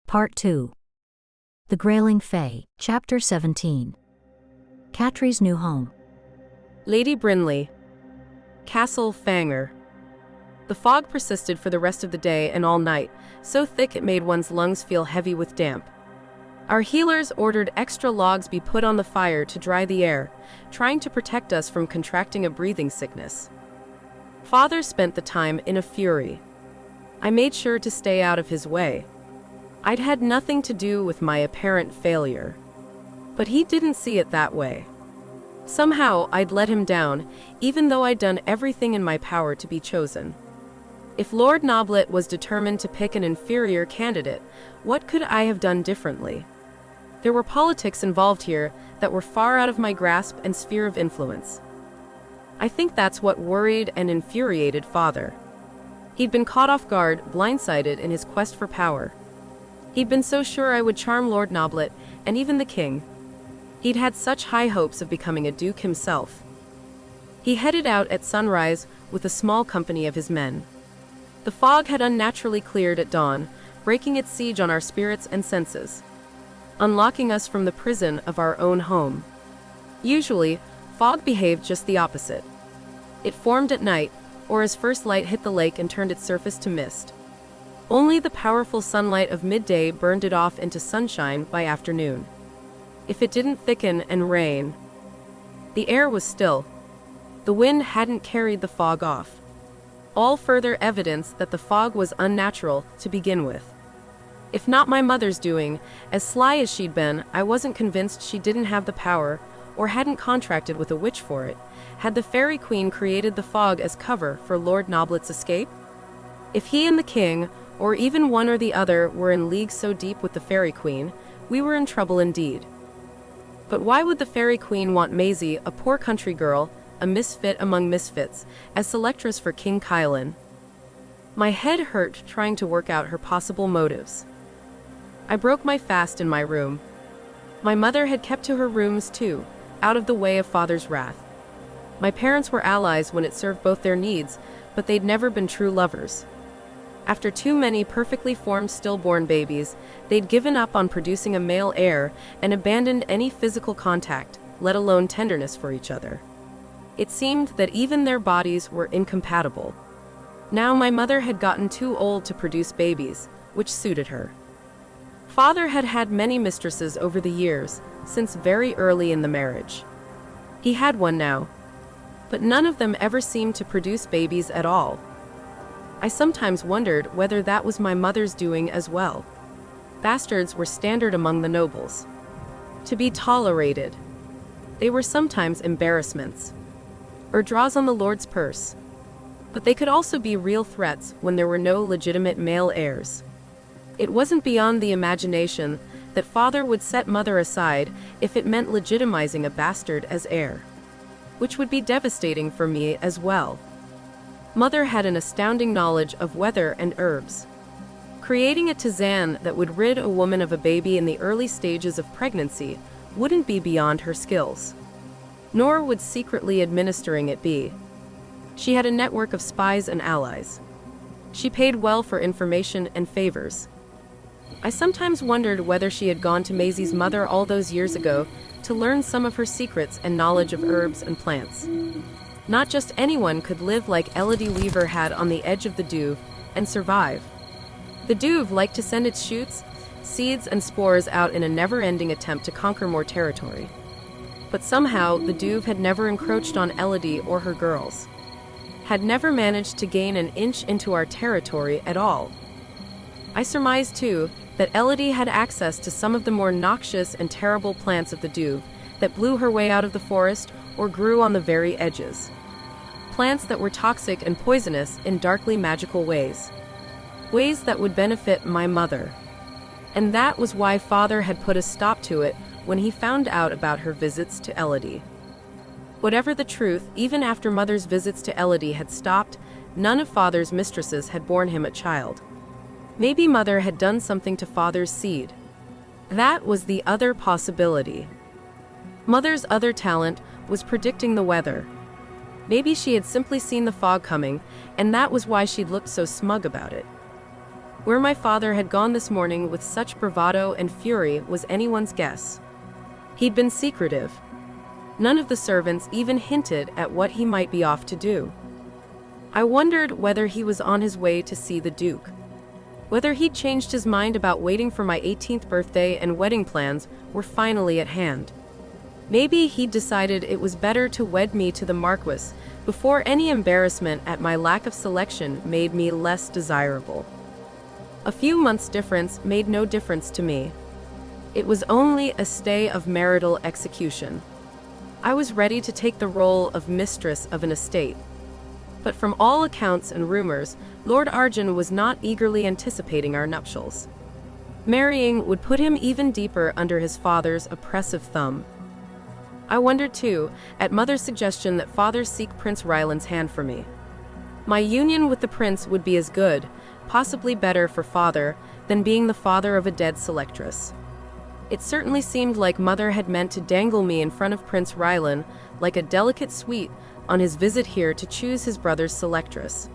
Part 2. The Grayling Fae, Chapter 17. Catri's New Home. Lady Brinley. Castle Fanger. The fog persisted for the rest of the day and all night, so thick it made one's lungs feel heavy with damp. Our healers ordered extra logs be put on the fire to dry the air, trying to protect us from contracting a breathing sickness. Father spent the time in a fury. I made sure to stay out of his way. I'd had nothing to do with my apparent failure. But he didn't see it that way. Somehow, I'd let him down, even though I'd done everything in my power to be chosen. If Lord Noblet was determined to pick an inferior candidate, what could I have done differently? There were politics involved here that were far out of my grasp and sphere of influence. I think that's what worried and infuriated Father. He'd been caught off guard, blindsided in his quest for power. He'd been so sure I would charm Lord Noblet, and even the king. He'd had such high hopes of becoming a duke himself. He headed out at sunrise with a small company of his men. The fog had unnaturally cleared at dawn, breaking its siege on our spirits and senses, unlocking us from the prison of our own home. Usually, fog behaved just the opposite. It formed at night, or as first light hit the lake and turned its surface to mist. Only the powerful sunlight of midday burned it off into sunshine by afternoon. If it didn't thicken and rain, the air was still. The wind hadn't carried the fog off. All further evidence that the fog was unnatural to begin with. If not my mother's doing, as sly as she'd been, I wasn't convinced she didn't have the power, or hadn't contracted with a witch for it. Had the Fairy Queen created the fog as cover for Lord Noblet's escape? If he and the king, or even one or the other, were in league so deep with the Fairy Queen, we were in trouble indeed. But why would the Fairy Queen want Maisie, a poor country girl, a misfit among misfits, as selectress for King Kylan? My head hurt trying to work out her possible motives. I broke my fast in my room. My mother had kept to her rooms too, out of the way of Father's wrath. My parents were allies when it served both their needs, but they'd never been true lovers. After too many perfectly formed stillborn babies, they'd given up on producing a male heir and abandoned any physical contact, let alone tenderness for each other. It seemed that even their bodies were incompatible. Now my mother had gotten too old to produce babies, which suited her. Father had had many mistresses over the years, since very early in the marriage. He had one now, but none of them ever seemed to produce babies at all. I sometimes wondered whether that was my mother's doing as well. Bastards were standard among the nobles. To be tolerated. They were sometimes embarrassments, or draws on the Lord's purse. But they could also be real threats when there were no legitimate male heirs. It wasn't beyond the imagination that Father would set Mother aside if it meant legitimizing a bastard as heir, which would be devastating for me as well. Mother had an astounding knowledge of weather and herbs. Creating a tisane that would rid a woman of a baby in the early stages of pregnancy wouldn't be beyond her skills. Nor would secretly administering it be. She had a network of spies and allies. She paid well for information and favors. I sometimes wondered whether she had gone to Maisie's mother all those years ago to learn some of her secrets and knowledge of herbs and plants. Not just anyone could live like Elodie Weaver had on the edge of the Douve and survive. The Douve liked to send its shoots, seeds, and spores out in a never-ending attempt to conquer more territory. But somehow, the Douve had never encroached on Elodie or her girls. Had never managed to gain an inch into our territory at all. I surmised, too, that Elodie had access to some of the more noxious and terrible plants of the Douve that blew her way out of the forest or grew on the very edges. Plants that were toxic and poisonous in darkly magical ways. Ways that would benefit my mother. And that was why Father had put a stop to it when he found out about her visits to Elodie. Whatever the truth, even after Mother's visits to Elodie had stopped, none of Father's mistresses had borne him a child. Maybe Mother had done something to Father's seed. That was the other possibility. Mother's other talent was predicting the weather. Maybe she had simply seen the fog coming, and that was why she'd looked so smug about it. Where my father had gone this morning with such bravado and fury was anyone's guess. He'd been secretive. None of the servants even hinted at what he might be off to do. I wondered whether he was on his way to see the Duke. Whether he'd changed his mind about waiting for my 18th birthday and wedding plans were finally at hand. Maybe he'd decided it was better to wed me to the Marquis before any embarrassment at my lack of selection made me less desirable. A few months' difference made no difference to me. It was only a stay of marital execution. I was ready to take the role of mistress of an estate. But from all accounts and rumors, Lord Arjun was not eagerly anticipating our nuptials. Marrying would put him even deeper under his father's oppressive thumb. I wondered too, at Mother's suggestion, that father seek Prince Ryland's hand for me. My union with the prince would be as good, possibly better for father, than being the father of a dead selectress. It certainly seemed like Mother had meant to dangle me in front of Prince Ryland like a delicate sweet on his visit here to choose his brother's selectress.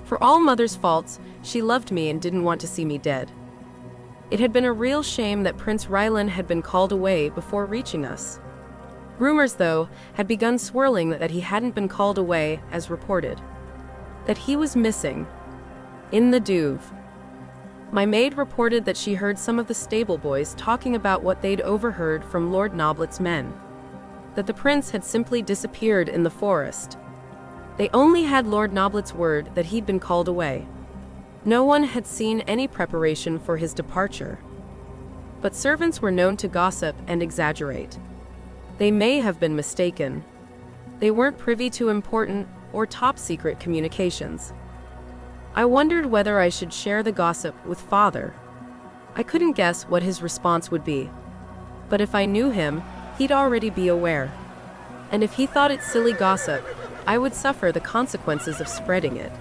For all Mother's faults, she loved me and didn't want to see me dead. It had been a real shame that Prince Ryland had been called away before reaching us. Rumors, though, had begun swirling that he hadn't been called away, as reported. That he was missing. In the Douve. My maid reported that she heard some of the stable boys talking about what they'd overheard from Lord Noblet's men. That the prince had simply disappeared in the forest. They only had Lord Noblet's word that he'd been called away. No one had seen any preparation for his departure. But servants were known to gossip and exaggerate. They may have been mistaken. They weren't privy to important or top-secret communications. I wondered whether I should share the gossip with father. I couldn't guess what his response would be. But if I knew him, he'd already be aware. And if he thought it silly gossip, I would suffer the consequences of spreading it.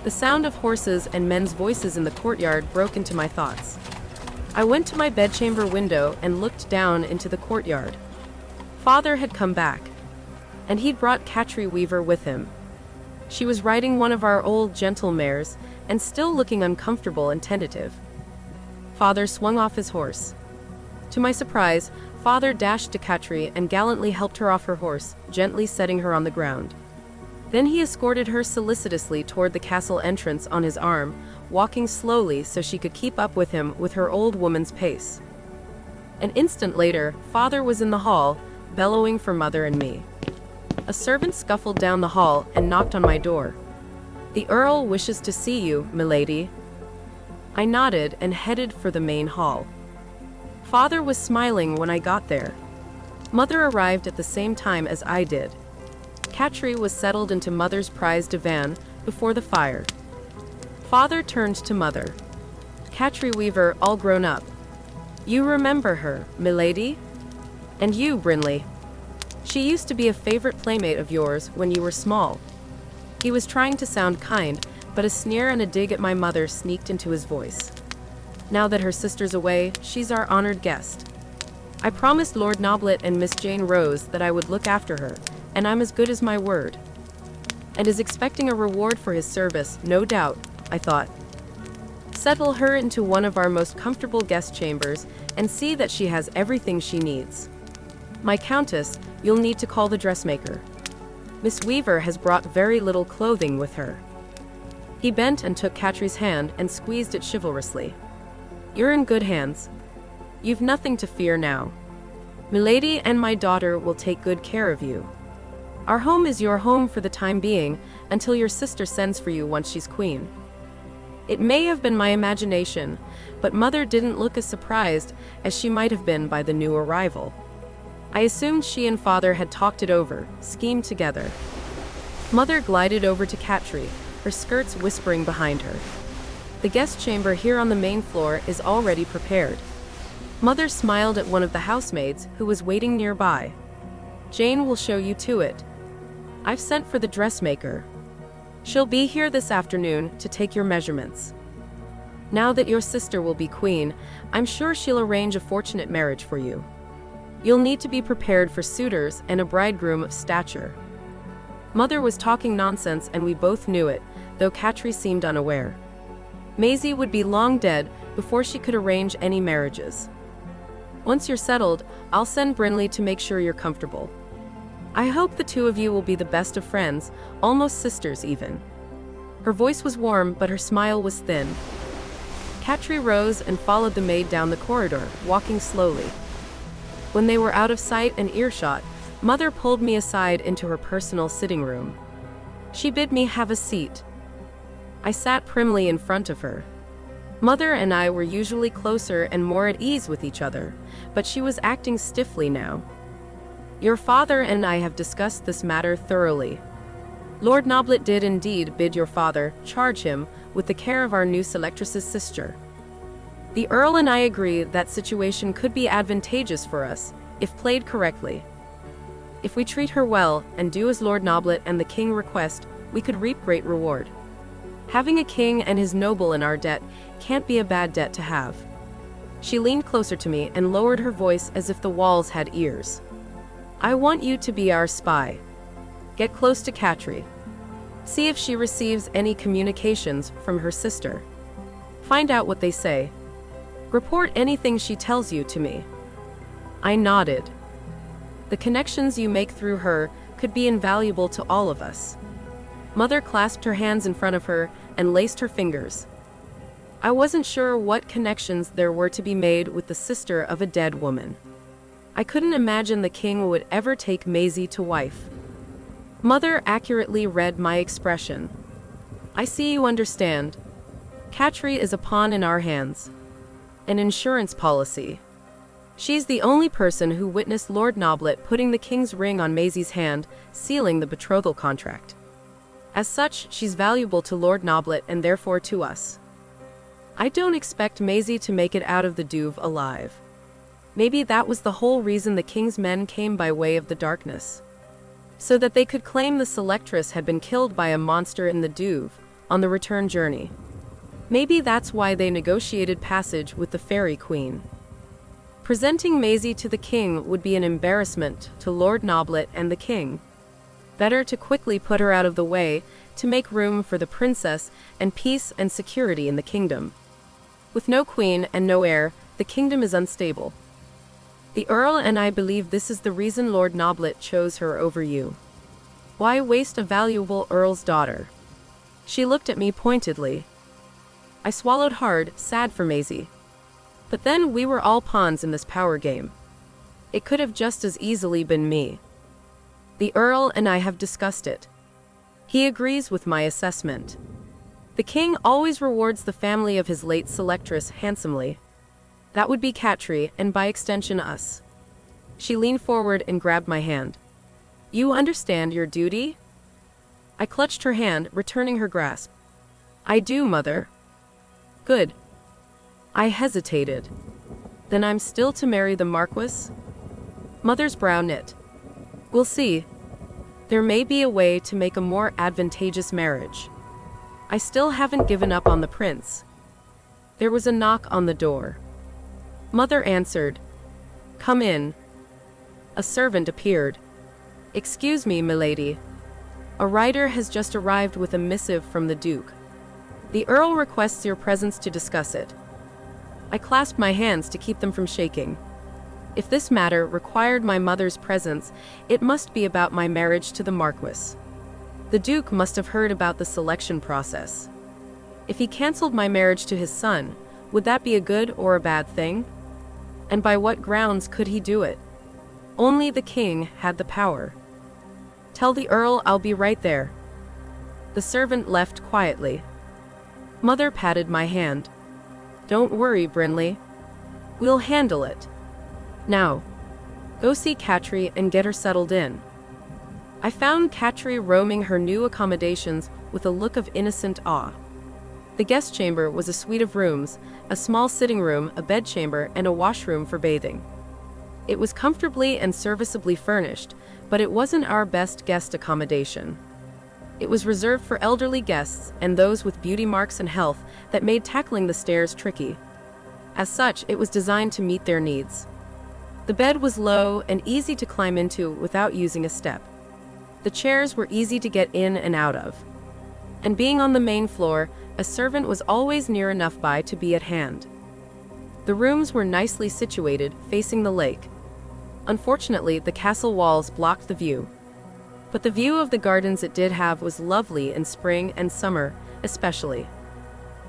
The sound of horses and men's voices in the courtyard broke into my thoughts. I went to my bedchamber window and looked down into the courtyard. Father had come back, and he'd brought Catri Weaver with him. She was riding one of our old gentle mares, and still looking uncomfortable and tentative. Father swung off his horse. To my surprise, Father dashed to Catri and gallantly helped her off her horse, gently setting her on the ground. Then he escorted her solicitously toward the castle entrance on his arm, walking slowly so she could keep up with him with her old woman's pace. An instant later, Father was in the hall, bellowing for Mother and me. A servant scuffled down the hall and knocked on my door. "The Earl wishes to see you, milady." I nodded and headed for the main hall. Father was smiling when I got there. Mother arrived at the same time as I did. Catri was settled into Mother's prized divan before the fire. Father turned to Mother. "Catri Weaver, all grown up. You remember her, milady? And you, Brinley. She used to be a favorite playmate of yours when you were small." He was trying to sound kind, but a sneer and a dig at my mother sneaked into his voice. "Now that her sister's away, she's our honored guest. I promised Lord Noblet and Miss Jane Rose that I would look after her, and I'm as good as my word." And is expecting a reward for his service, no doubt, I thought. Settle her into one of our most comfortable guest chambers and see that she has everything she needs. "My countess, you'll need to call the dressmaker. Miss Weaver has brought very little clothing with her." He bent and took Catri's hand and squeezed it chivalrously. "You're in good hands. You've nothing to fear now. Milady and my daughter will take good care of you. Our home is your home for the time being, until your sister sends for you once she's queen." It may have been my imagination, but Mother didn't look as surprised as she might have been by the new arrival. I assumed she and Father had talked it over, schemed together. Mother glided over to Catri, her skirts whispering behind her. "The guest chamber here on the main floor is already prepared." Mother smiled at one of the housemaids who was waiting nearby. "Jane will show you to it. I've sent for the dressmaker. She'll be here this afternoon to take your measurements. Now that your sister will be queen, I'm sure she'll arrange a fortunate marriage for you. You'll need to be prepared for suitors and a bridegroom of stature." Mother was talking nonsense and we both knew it, though Catri seemed unaware. Maisie would be long dead before she could arrange any marriages. Once you're settled, I'll send Brinley to make sure you're comfortable. I hope the two of you will be the best of friends, almost sisters even." Her voice was warm, but her smile was thin. Catri rose and followed the maid down the corridor, walking slowly. When they were out of sight and earshot, Mother pulled me aside into her personal sitting room. She bid me have a seat. I sat primly in front of her. Mother and I were usually closer and more at ease with each other, but she was acting stiffly now. "Your father and I have discussed this matter thoroughly. Lord Noblet did indeed bid your father charge him with the care of our new Selectress's sister. The Earl and I agree that situation could be advantageous for us, if played correctly. If we treat her well and do as Lord Noblet and the King request, we could reap great reward. Having a king and his noble in our debt can't be a bad debt to have." She leaned closer to me and lowered her voice as if the walls had ears. "I want you to be our spy. Get close to Catri. See if she receives any communications from her sister. Find out what they say. Report anything she tells you to me." I nodded. "The connections you make through her could be invaluable to all of us." Mother clasped her hands in front of her and laced her fingers. I wasn't sure what connections there were to be made with the sister of a dead woman. I couldn't imagine the King would ever take Maisie to wife. Mother accurately read my expression. "I see you understand. Catri is a pawn in our hands. An insurance policy. She's the only person who witnessed Lord Noblet putting the King's ring on Maisie's hand, sealing the betrothal contract. As such, she's valuable to Lord Noblet and therefore to us. I don't expect Maisie to make it out of the Douve alive. Maybe that was the whole reason the King's men came by way of the darkness. So that they could claim the Selectress had been killed by a monster in the Douve on the return journey. Maybe that's why they negotiated passage with the Fairy Queen. Presenting Maisie to the King would be an embarrassment to Lord Noblet and the King. Better to quickly put her out of the way to make room for the princess and peace and security in the kingdom. With no queen and no heir, the kingdom is unstable. The Earl and I believe this is the reason Lord Noblet chose her over you. Why waste a valuable Earl's daughter?" She looked at me pointedly. I swallowed hard, sad for Maisie. But then we were all pawns in this power game. It could have just as easily been me. The Earl and I have discussed it. He agrees with my assessment. The King always rewards the family of his late Selectress handsomely. That would be Catri, and by extension us. She leaned forward and grabbed my hand. "You understand your duty?" I clutched her hand, returning her grasp. "I do, Mother." "Good." I hesitated. "Then I'm still to marry the Marquis?" Mother's brow knit. "We'll see. There may be a way to make a more advantageous marriage. I still haven't given up on the prince." There was a knock on the door. Mother answered. "Come in." A servant appeared. "Excuse me, milady. A rider has just arrived with a missive from the Duke. The Earl requests your presence to discuss it." I clasped my hands to keep them from shaking. If this matter required my mother's presence, it must be about my marriage to the Marquis. The Duke must have heard about the selection process. If he cancelled my marriage to his son, would that be a good or a bad thing? And by what grounds could he do it? Only the King had the power. "Tell the Earl I'll be right there." The servant left quietly. Mother patted my hand. "Don't worry, Brinley. We'll handle it. Now, go see Catri and get her settled in." I found Catri roaming her new accommodations with a look of innocent awe. The guest chamber was a suite of rooms, a small sitting room, a bedchamber, and a washroom for bathing. It was comfortably and serviceably furnished, but it wasn't our best guest accommodation. It was reserved for elderly guests and those with beauty marks and health that made tackling the stairs tricky. As such, it was designed to meet their needs. The bed was low and easy to climb into without using a step. The chairs were easy to get in and out of. And being on the main floor, a servant was always near enough by to be at hand. The rooms were nicely situated, facing the lake. Unfortunately, the castle walls blocked the view. But the view of the gardens it did have was lovely in spring and summer, especially.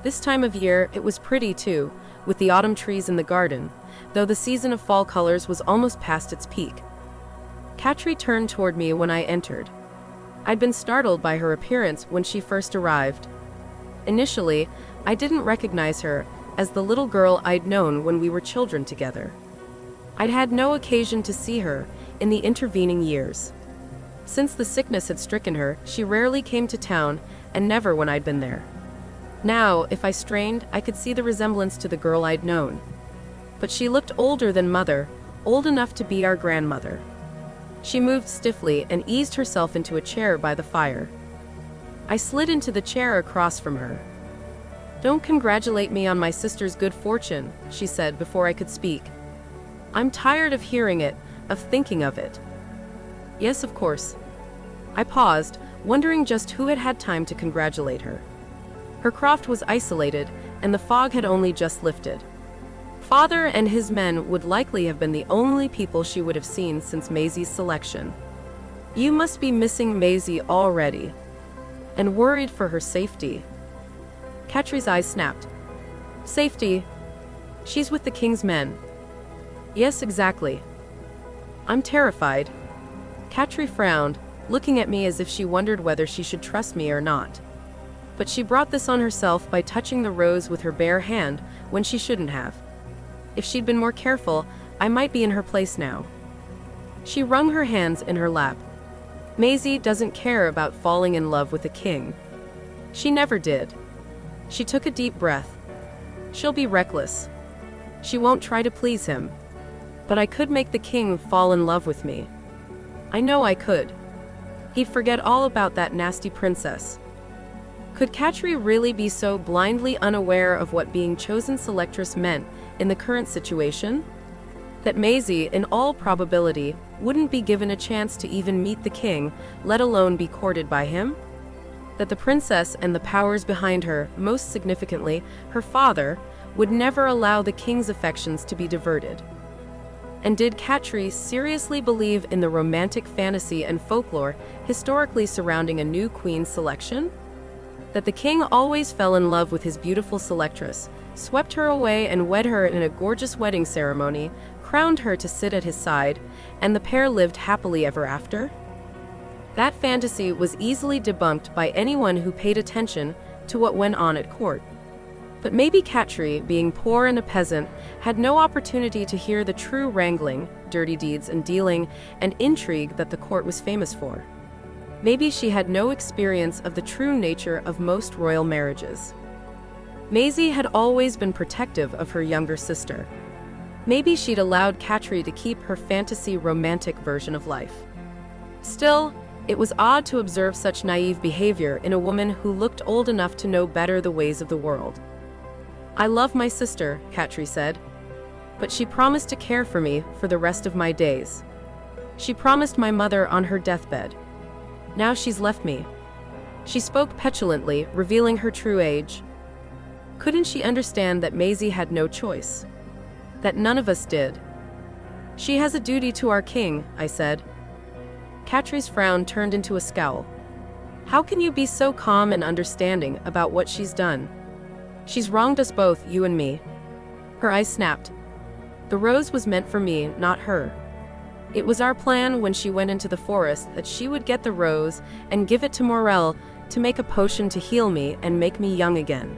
This time of year, it was pretty too, with the autumn trees in the garden, though the season of fall colors was almost past its peak. Catri turned toward me when I entered. I'd been startled by her appearance when she first arrived. Initially, I didn't recognize her as the little girl I'd known when we were children together. I'd had no occasion to see her in the intervening years. Since the sickness had stricken her, she rarely came to town, and never when I'd been there. Now, if I strained, I could see the resemblance to the girl I'd known. But she looked older than Mother, old enough to be our grandmother. She moved stiffly and eased herself into a chair by the fire. I slid into the chair across from her. "Don't congratulate me on my sister's good fortune," she said before I could speak. "I'm tired of hearing it, of thinking of it." "Yes, of course." I paused, wondering just who had had time to congratulate her. Her croft was isolated, and the fog had only just lifted. Father and his men would likely have been the only people she would have seen since Maisie's selection. "You must be missing Maisie already, and worried for her safety." Catri's eyes snapped. "Safety? She's with the king's men." "Yes, exactly." "I'm terrified." Catri frowned, looking at me as if she wondered whether she should trust me or not. But she brought this on herself by touching the rose with her bare hand when she shouldn't have. If she'd been more careful, I might be in her place now. She wrung her hands in her lap. "Maisie doesn't care about falling in love with a king. She never did." She took a deep breath. "She'll be reckless. She won't try to please him. But I could make the king fall in love with me. I know I could. He'd forget all about that nasty princess." Could Catri really be so blindly unaware of what being chosen selectress meant in the current situation? That Maisie, in all probability, wouldn't be given a chance to even meet the king, let alone be courted by him? That the princess and the powers behind her, most significantly, her father, would never allow the king's affections to be diverted? And did Catri seriously believe in the romantic fantasy and folklore historically surrounding a new queen's selection? That the king always fell in love with his beautiful selectress, swept her away and wed her in a gorgeous wedding ceremony, crowned her to sit at his side, and the pair lived happily ever after? That fantasy was easily debunked by anyone who paid attention to what went on at court. But maybe Catri, being poor and a peasant, had no opportunity to hear the true wrangling, dirty deeds and dealing, and intrigue that the court was famous for. Maybe she had no experience of the true nature of most royal marriages. Maisie had always been protective of her younger sister. Maybe she'd allowed Catri to keep her fantasy romantic version of life. Still, it was odd to observe such naive behavior in a woman who looked old enough to know better the ways of the world. "I love my sister," Catri said, "but she promised to care for me for the rest of my days. She promised my mother on her deathbed. Now she's left me." She spoke petulantly, revealing her true age. Couldn't she understand that Maisie had no choice? That none of us did? "She has a duty to our king," I said. Catri's frown turned into a scowl. "How can you be so calm and understanding about what she's done? She's wronged us both, you and me." Her eyes snapped. "The rose was meant for me, not her. It was our plan when she went into the forest that she would get the rose and give it to Morel to make a potion to heal me and make me young again.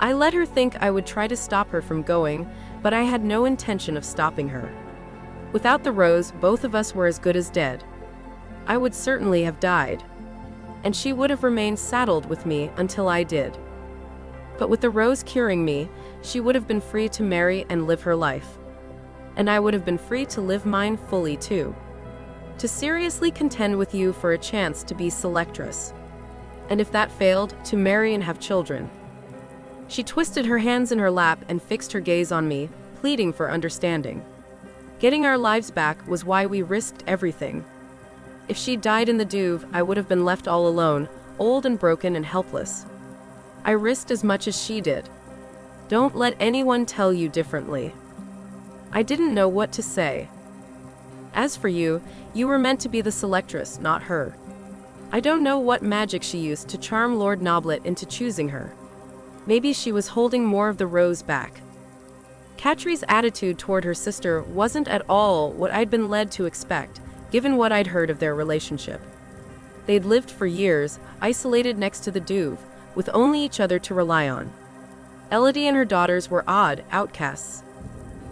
I let her think I would try to stop her from going, but I had no intention of stopping her. Without the rose, both of us were as good as dead. I would certainly have died, and she would have remained saddled with me until I did. But with the rose curing me, she would have been free to marry and live her life. And I would have been free to live mine fully too. To seriously contend with you for a chance to be selectress. And if that failed, to marry and have children." She twisted her hands in her lap and fixed her gaze on me, pleading for understanding. Getting our lives back was why we risked everything. If she died in the Douve, I would have been left all alone, old and broken and helpless. I risked as much as she did. Don't let anyone tell you differently. I didn't know what to say. As for you, you were meant to be the Selectress, not her. I don't know what magic she used to charm Lord Noblet into choosing her. Maybe she was holding more of the rose back. Catri's attitude toward her sister wasn't at all what I'd been led to expect, given what I'd heard of their relationship. They'd lived for years, isolated next to the Douve, with only each other to rely on. Elodie and her daughters were odd outcasts.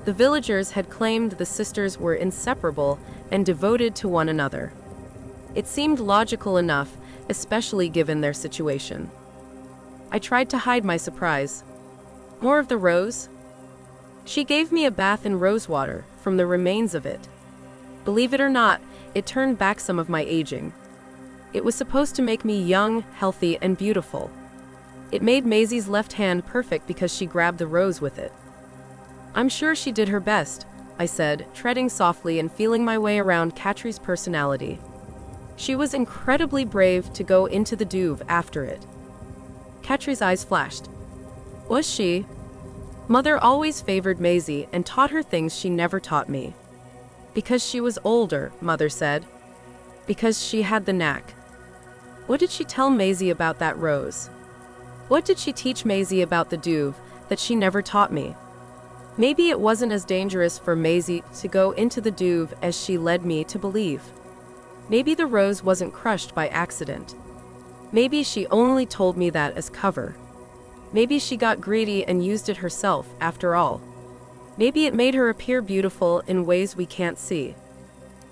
The villagers had claimed the sisters were inseparable and devoted to one another. It seemed logical enough, especially given their situation. I tried to hide my surprise. More of the rose? She gave me a bath in rose water from the remains of it. Believe it or not, it turned back some of my aging. It was supposed to make me young, healthy, and beautiful. It made Maisie's left hand perfect because she grabbed the rose with it. I'm sure she did her best, I said, treading softly and feeling my way around Catri's personality. She was incredibly brave to go into the Douve after it. Catri's eyes flashed. Was she? Mother always favored Maisie and taught her things she never taught me. Because she was older, Mother said. Because she had the knack. What did she tell Maisie about that rose? What did she teach Maisie about the Douve that she never taught me? Maybe it wasn't as dangerous for Maisie to go into the Douve as she led me to believe. Maybe the rose wasn't crushed by accident. Maybe she only told me that as cover. Maybe she got greedy and used it herself, after all. Maybe it made her appear beautiful in ways we can't see.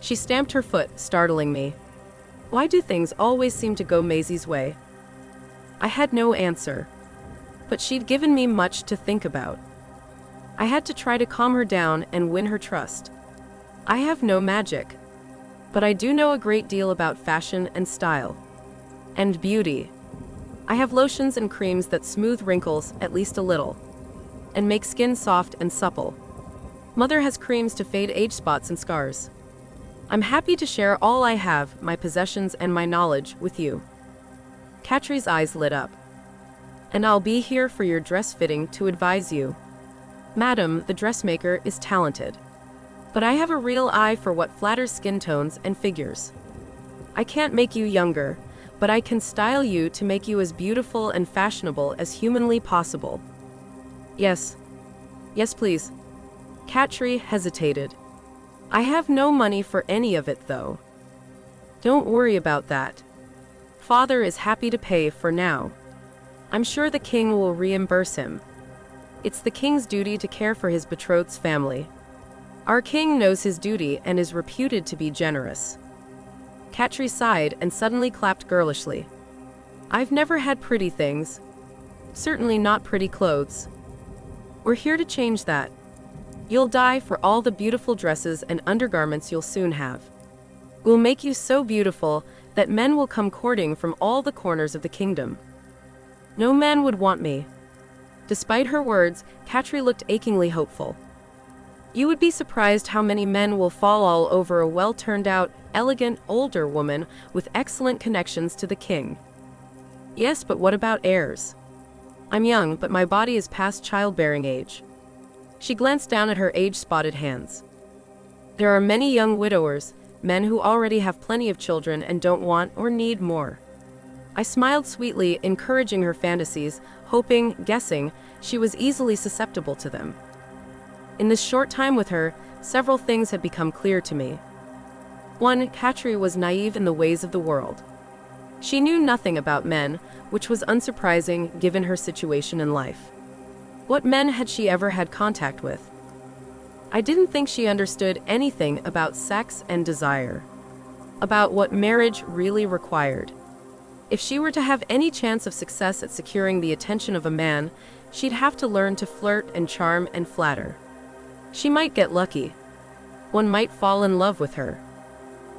She stamped her foot, startling me. Why do things always seem to go Maisie's way? I had no answer. But she'd given me much to think about. I had to try to calm her down and win her trust. I have no magic. But I do know a great deal about fashion and style. And beauty. I have lotions and creams that smooth wrinkles at least a little. And make skin soft and supple. Mother has creams to fade age spots and scars. I'm happy to share all I have, my possessions and my knowledge, with you. Catri's eyes lit up. And I'll be here for your dress fitting to advise you. Madam, the dressmaker is talented. But I have a real eye for what flatters skin tones and figures. I can't make you younger, but I can style you to make you as beautiful and fashionable as humanly possible. Yes. Yes, please. Catri hesitated. I have no money for any of it, though. Don't worry about that. Father is happy to pay for now. I'm sure the king will reimburse him. It's the king's duty to care for his betrothed's family. Our king knows his duty and is reputed to be generous. Catri sighed and suddenly clapped girlishly. I've never had pretty things. Certainly not pretty clothes. We're here to change that. You'll die for all the beautiful dresses and undergarments you'll soon have. We'll make you so beautiful that men will come courting from all the corners of the kingdom. No man would want me. Despite her words, Catri looked achingly hopeful. You would be surprised how many men will fall all over a well-turned-out, elegant, older woman with excellent connections to the king. Yes, but what about heirs? I'm young, but my body is past childbearing age. She glanced down at her age-spotted hands. There are many young widowers, men who already have plenty of children and don't want or need more. I smiled sweetly, encouraging her fantasies, hoping, guessing, she was easily susceptible to them. In this short time with her, several things had become clear to me. 1. Catri was naive in the ways of the world. She knew nothing about men, which was unsurprising given her situation in life. What men had she ever had contact with? I didn't think she understood anything about sex and desire. About what marriage really required. If she were to have any chance of success at securing the attention of a man, she'd have to learn to flirt and charm and flatter. She might get lucky. One might fall in love with her.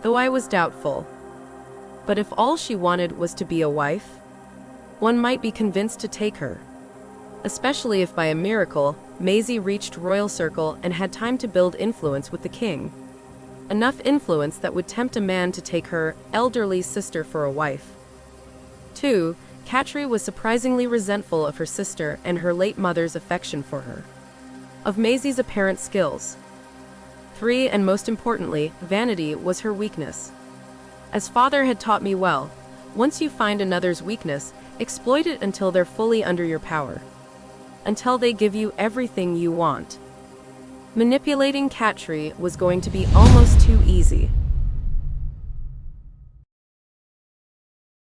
Though I was doubtful. But if all she wanted was to be a wife, one might be convinced to take her. Especially if by a miracle, Maisie reached royal circle and had time to build influence with the king. Enough influence that would tempt a man to take her elderly sister for a wife. 2. Catri was surprisingly resentful of her sister and her late mother's affection for her. Of Maisie's apparent skills. 3. And most importantly, vanity was her weakness. As father had taught me well, once you find another's weakness, exploit it until they're fully under your power. Until they give you everything you want. Manipulating Catri was going to be almost too easy.